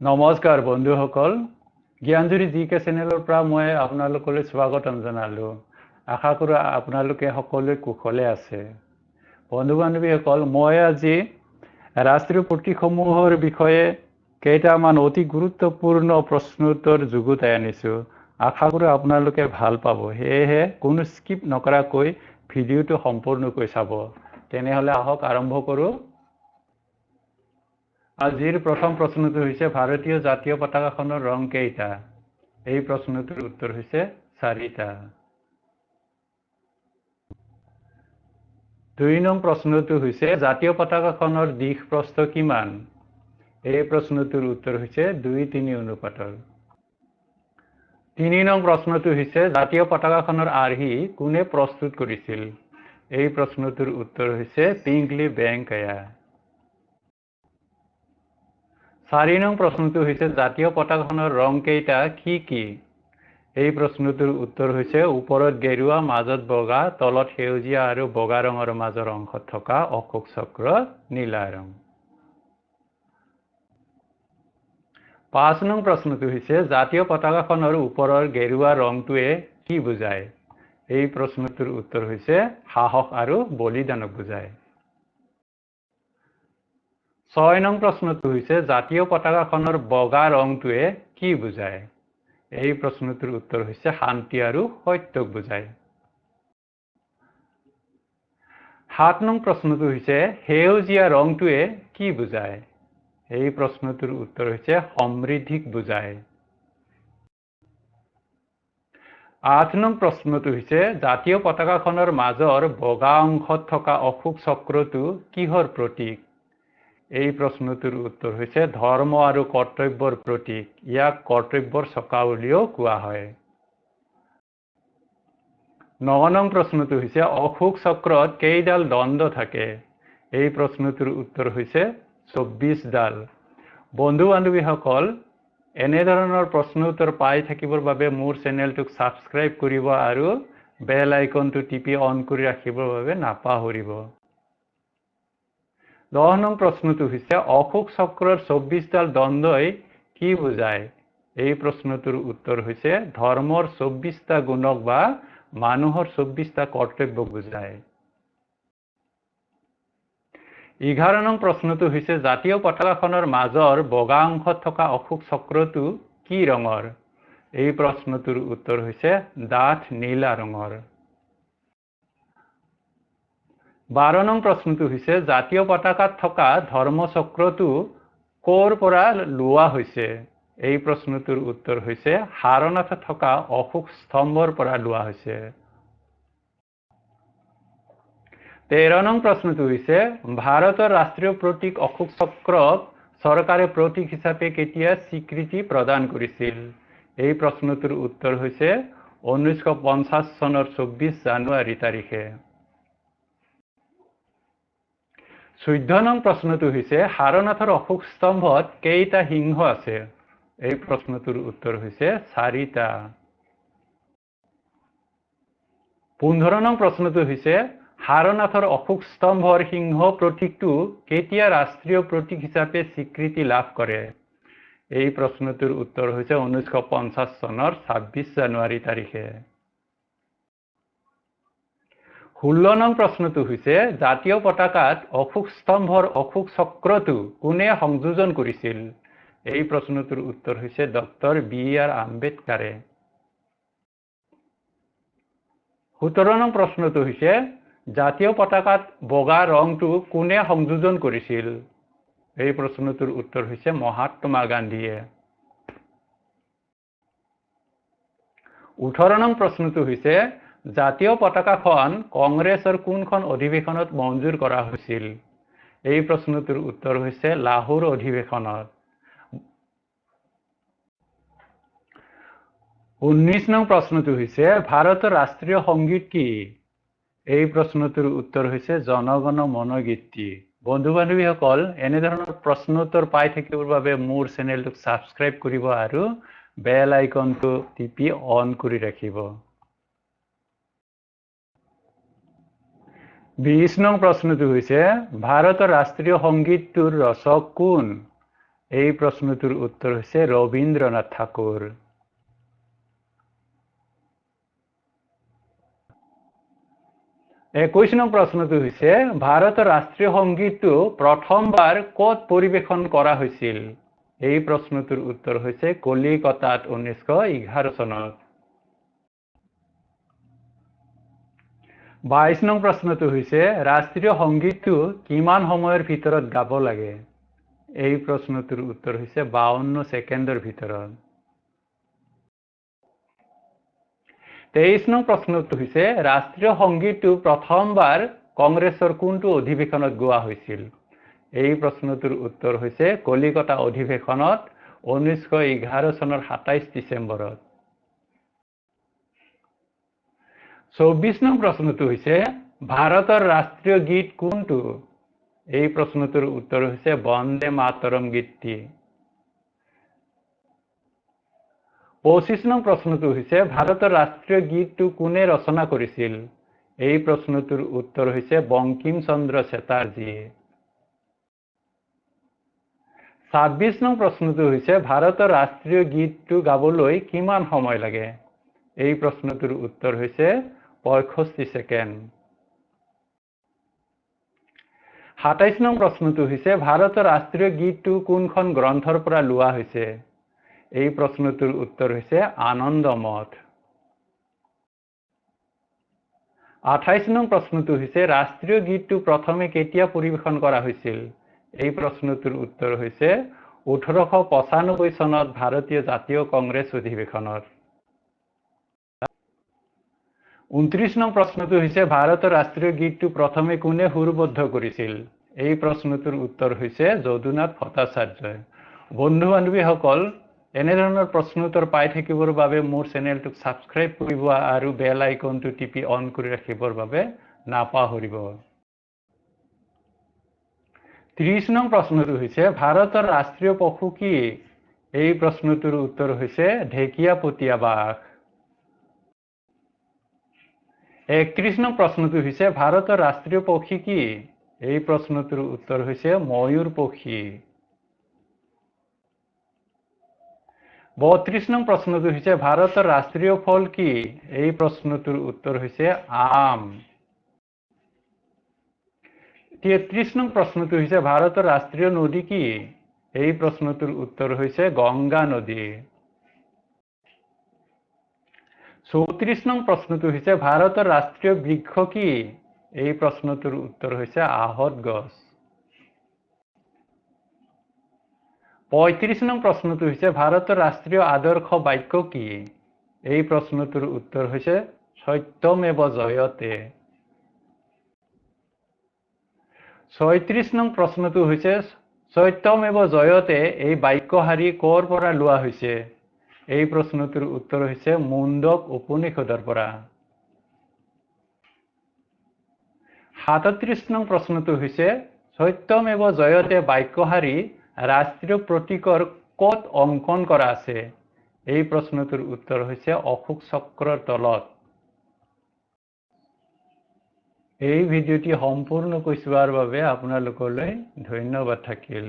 নমস্কাৰ বন্ধুসকল, জ্ঞানজুৰি জিকে চেনেলৰ পৰা মই আপোনালোকলৈ স্বাগতম জনালোঁ। আশা কৰোঁ আপোনালোকে সকলোৱে কুশলে আছে। বন্ধু বান্ধৱীসকল, মই আজি ৰাষ্ট্ৰীয় প্ৰতীকসমূহৰ বিষয়ে কেইটামান অতি গুৰুত্বপূৰ্ণ প্ৰশ্নোত্তৰ যুগুতাই আনিছোঁ। আশা কৰোঁ আপোনালোকে ভাল পাব, সেয়েহে কোনো স্কিপ নকৰাকৈ ভিডিঅ'টো সম্পূৰ্ণকৈ চাব। তেনেহ'লে আহক আৰম্ভ কৰোঁ। আজিৰ প্ৰথম প্ৰশ্নটো হৈছে ভাৰতীয় জাতীয় পতাকাখনৰ ৰং কেইটা? এই প্ৰশ্নটোৰ উত্তৰ হৈছে 4টা। 2 নং প্ৰশ্নটো হৈছে জাতীয় পতাকাখনৰ দিশ প্ৰস্থ কিমান? এই প্ৰশ্নটোৰ উত্তৰ হৈছে 2:3 অনুপাতৰ। 3 নং প্ৰশ্নটো হৈছে জাতীয় পতাকাখনৰ আৰ্হি কোনে প্ৰস্তুত কৰিছিল? এই প্ৰশ্নটোৰ উত্তৰ হৈছে পিংগলি ভেংকায়া। 4 নং প্ৰশ্নটো হৈছে জাতীয় পতাকাখনৰ ৰং কেইটা কি কি? এই প্ৰশ্নটোৰ উত্তৰ হৈছে ওপৰত গেৰুৱা, মাজত বগা, তলত সেউজীয়া আৰু বগা ৰঙৰ মাজৰ অংশত থকা অশোক চক্ৰ নীলা ৰং। 5 নং প্ৰশ্নটো হৈছে জাতীয় পতাকাখনৰ ওপৰৰ গেৰুৱা ৰংটোৱে কি বুজায়? এই প্ৰশ্নটোৰ উত্তৰ হৈছে সাহস আৰু বলিদানক বুজায়। 6 নং প্ৰশ্নটো হৈছে জাতীয় পতাকাখনৰ বগা ৰংটোৱে কি বুজায়? এই প্ৰশ্নটোৰ উত্তৰ হৈছে শান্তি আৰু সত্যক বুজায়। 7 নং প্ৰশ্নটো হৈছে সেউজীয়া ৰংটোৱে কি বুজায়? এই প্ৰশ্নটোৰ উত্তৰ হৈছে সমৃদ্ধিক বুজায়। 8 নং প্ৰশ্নটো হৈছে জাতীয় পতাকাখনৰ মাজৰ বগা অংশত থকা অশোক চক্ৰটো কিহৰ প্ৰতীক? এই প্ৰশ্নটোৰ উত্তৰ হৈছে ধৰ্ম আৰু কৰ্তব্যৰ প্ৰতীক। ইয়াক কৰ্তব্যৰ চকা বুলিও কোৱা হয়। 9 নং প্ৰশ্নটো হৈছে অশোক চক্ৰত কেইডাল দণ্ড থাকে? এই প্ৰশ্নটোৰ উত্তৰ হৈছে 24 ডাল। বন্ধু বান্ধৱীসকল, এনেধৰণৰ প্ৰশ্ন উত্তৰ পাই থাকিবৰ বাবে মোৰ চেনেলটোক ছাবস্ক্ৰাইব কৰিব আৰু বেল আইকনটো টিপি অন কৰি ৰাখিবৰ বাবে নাপাহৰিব। 10 নং প্ৰশ্নটো হৈছে অশোক চক্ৰৰ 24 ডাল দণ্ডই কি বুজায়? এই প্ৰশ্নটোৰ উত্তৰ হৈছে ধৰ্মৰ 24টা গুণক বা মানুহৰ 24টা কৰ্তব্যক বুজায়। 11 নং প্ৰশ্নটো হৈছে জাতীয় পতাকাখনৰ মাজৰ বগা অংশত থকা অশোক চক্ৰটো কি ৰঙৰ? এই প্ৰশ্নটোৰ উত্তৰ হৈছে ডাঠ নীলা ৰঙৰ। 12 নং প্ৰশ্নটো হৈছে জাতীয় পতাকাত থকা ধৰ্মচক্ৰটো ক'ৰ পৰা লোৱা হৈছে? এই প্ৰশ্নটোৰ উত্তৰ হৈছে সাৰনাথত থকা অশোক স্তম্ভৰ পৰা লোৱা হৈছে। 13 নং প্ৰশ্নটো হৈছে ভাৰতৰ ৰাষ্ট্ৰীয় প্ৰতীক অশোক চক্ৰক চৰকাৰে প্ৰতীক হিচাপে কেতিয়া স্বীকৃতি প্ৰদান কৰিছিল? এই প্ৰশ্নটোৰ উত্তৰ হৈছে 1950 চনৰ 24 জানুৱাৰী তাৰিখে। 14 নং প্ৰশ্নটো হৈছে সাৰনাথৰ অশোক স্তম্ভত কেইটা সিংহ আছে? এই প্ৰশ্নটোৰ উত্তৰ হৈছে 4টা। 15 নং প্ৰশ্নটো হৈছে সাৰনাথৰ অশোক স্তম্ভৰ সিংহ প্ৰতীকটো কেতিয়া ৰাষ্ট্ৰীয় প্ৰতীক হিচাপে স্বীকৃতি লাভ কৰে? এই প্ৰশ্নটোৰ উত্তৰ হৈছে 1950 চনৰ 26 জানুৱাৰী তাৰিখে। 16 নং প্ৰশ্নটো হৈছে জাতীয় পতাকাত অশোক স্তম্ভৰ অশোক চক্ৰটো কোনে সংযোজন কৰিছিল? এই প্ৰশ্নটোৰ উত্তৰ হৈছে ডক্টৰ বি.আৰ. আম্বেদকাৰে। 17 নং প্ৰশ্নটো হৈছে জাতীয় পতাকাত বগা ৰংটো কোনে সংযোজন কৰিছিল? এই প্ৰশ্নটোৰ উত্তৰ হৈছে মহাত্মা গান্ধীয়ে। 18 নং প্ৰশ্নটো হৈছে জাতীয় পতাকাখন কংগ্ৰেছৰ কোনখন অধিৱেশনত মঞ্জুৰ কৰা হৈছিল? এই প্ৰশ্নটোৰ উত্তৰ হৈছে লাহোৰ অধিৱেশনত। 19 নং প্ৰশ্নটো হৈছে ভাৰতৰ ৰাষ্ট্ৰীয় সংগীত কি? এই প্ৰশ্নটোৰ উত্তৰ হৈছে জনগণ মন গীতটি। বন্ধু বান্ধৱীসকল, এনেধৰণৰ প্ৰশ্ন উত্তৰ পাই থাকিবৰ বাবে মোৰ চেনেলটোক ছাবস্ক্ৰাইব কৰিব আৰু বেল আইকনটো টিপি অন কৰি ৰাখিব। 20 নং প্ৰশ্নটো হৈছে ভাৰতৰ ৰাষ্ট্ৰীয় সংগীতটোৰ ৰচক কোন? এই প্ৰশ্নটোৰ উত্তৰ হৈছে ৰবীন্দ্ৰনাথ ঠাকুৰ। 21 নং প্ৰশ্নটো হৈছে ভাৰতৰ ৰাষ্ট্ৰীয় সংগীতটো প্ৰথমবাৰ ক'ত পৰিৱেশন কৰা হৈছিল? এই প্ৰশ্নটোৰ উত্তৰ হৈছে কলিকতাত 1911 চনত। 22 নং প্ৰশ্নটো হৈছে ৰাষ্ট্ৰীয় সংগীতটো কিমান সময়ৰ ভিতৰত গাব লাগে? এই প্ৰশ্নটোৰ উত্তৰ হৈছে 52 ছেকেণ্ডৰ ভিতৰত। 23 নং প্ৰশ্নটো হৈছে ৰাষ্ট্ৰীয় সংগীতটো প্ৰথমবাৰ কংগ্ৰেছৰ কোনটো অধিৱেশনত গোৱা হৈছিল? এই প্ৰশ্নটোৰ উত্তৰ হৈছে কলিকতা অধিৱেশনত 1911 চনৰ 27 ডিচেম্বৰত। 24 নং প্ৰশ্নটো হৈছে ভাৰতৰ ৰাষ্ট্ৰীয় গীত কোনটো? এই প্ৰশ্নটোৰ উত্তৰ হৈছে বন্দে মাতৰম গীতটি। 25 নং প্ৰশ্নটো হৈছে ভাৰতৰ ৰাষ্ট্ৰীয় গীতটো কোনে ৰচনা কৰিছিল? এই প্ৰশ্নটোৰ উত্তৰ হৈছে বংকিম চন্দ্ৰ চেটাৰ্জীয়ে। 26 নং প্ৰশ্নটো হৈছে ভাৰতৰ ৰাষ্ট্ৰীয় গীতটো গাবলৈ কিমান সময় লাগে? এই প্ৰশ্নটোৰ উত্তৰ হৈছে 65 ছেকেণ্ড। 27 নং প্ৰশ্নটো হৈছে ভাৰতৰ ৰাষ্ট্ৰীয় গীতটো কোনখন গ্ৰন্থৰ পৰা লোৱা হৈছে? এই প্ৰশ্নটোৰ উত্তৰ হৈছে আনন্দ মঠ। 28 নং প্ৰশ্নটো হৈছে ৰাষ্ট্ৰীয় গীতটো প্ৰথমে কেতিয়া পৰিৱেশন কৰা হৈছিল? এই প্ৰশ্নটোৰ উত্তৰ হৈছে 1895 চনত ভাৰতীয় জাতীয় কংগ্ৰেছ অধিৱেশনত। 29 নং প্ৰশ্নটো হৈছে ভাৰতৰ ৰাষ্ট্ৰীয় গীতটো প্ৰথমে কোনে সুৰবদ্ধ কৰিছিল? এই প্ৰশ্নটোৰ উত্তৰ হৈছে যদুনাথ ভট্টাচাৰ্যই। বন্ধু বান্ধৱীসকল, এনেধৰণৰ প্ৰশ্ন উত্তৰ পাই থাকিবৰ বাবে মোৰ চেনেলটোক ছাবস্ক্ৰাইব কৰিব আৰু বেল আইকনটো টিপি অন কৰি ৰাখিবৰ বাবে নাপাহৰিব। 30 নং প্ৰশ্নটো হৈছে ভাৰতৰ ৰাষ্ট্ৰীয় পশু কি? এই প্ৰশ্নটোৰ উত্তৰ হৈছে ঢেকীয়াপতীয়া বাঘ। 31 নং প্ৰশ্নটো হৈছে ভাৰতৰ ৰাষ্ট্ৰীয় পক্ষী কি? এই প্ৰশ্নটোৰ উত্তৰ হৈছে ময়ূৰ পক্ষী। 32 নং প্ৰশ্নটো হৈছে ভাৰতৰ ৰাষ্ট্ৰীয় ফল কি? এই প্ৰশ্নটোৰ উত্তৰ হৈছে আম। 33 নং প্ৰশ্নটো হৈছে ভাৰতৰ ৰাষ্ট্ৰীয় নদী কি? এই প্ৰশ্নটোৰ উত্তৰ হৈছে গংগা নদী। 34 নং প্ৰশ্নটো হৈছে ভাৰতৰ ৰাষ্ট্ৰীয় বৃক্ষ কি? এই প্ৰশ্নটোৰ উত্তৰ হৈছে আহত গছ। 35 নং প্ৰশ্নটো হৈছে ভাৰতৰ ৰাষ্ট্ৰীয় আদৰ্শ বাক্য কি? এই প্ৰশ্নটোৰ উত্তৰ হৈছে সত্যমেৱ জয়তে। 36 নং প্ৰশ্নটো হৈছে সত্যমেৱ জয়তে এই বাক্যশাৰী ক'ৰ পৰা লোৱা হৈছে? এই প্ৰশ্নটোৰ উত্তৰ হৈছে মুণ্ডক উপনিষদৰ পৰা। 37 নং প্ৰশ্নটো হৈছে সত্যমেৱ জয়তে বাক্যশাৰী ৰাষ্ট্ৰীয় প্ৰতীকৰ ক'ত অংকন কৰা আছে? এই প্ৰশ্নটোৰ উত্তৰ হৈছে অশোক চক্ৰৰ তলত। এই ভিডিঅ'টি সম্পূৰ্ণকৈ চোৱাৰ বাবে আপোনালোকলৈ ধন্যবাদ থাকিল।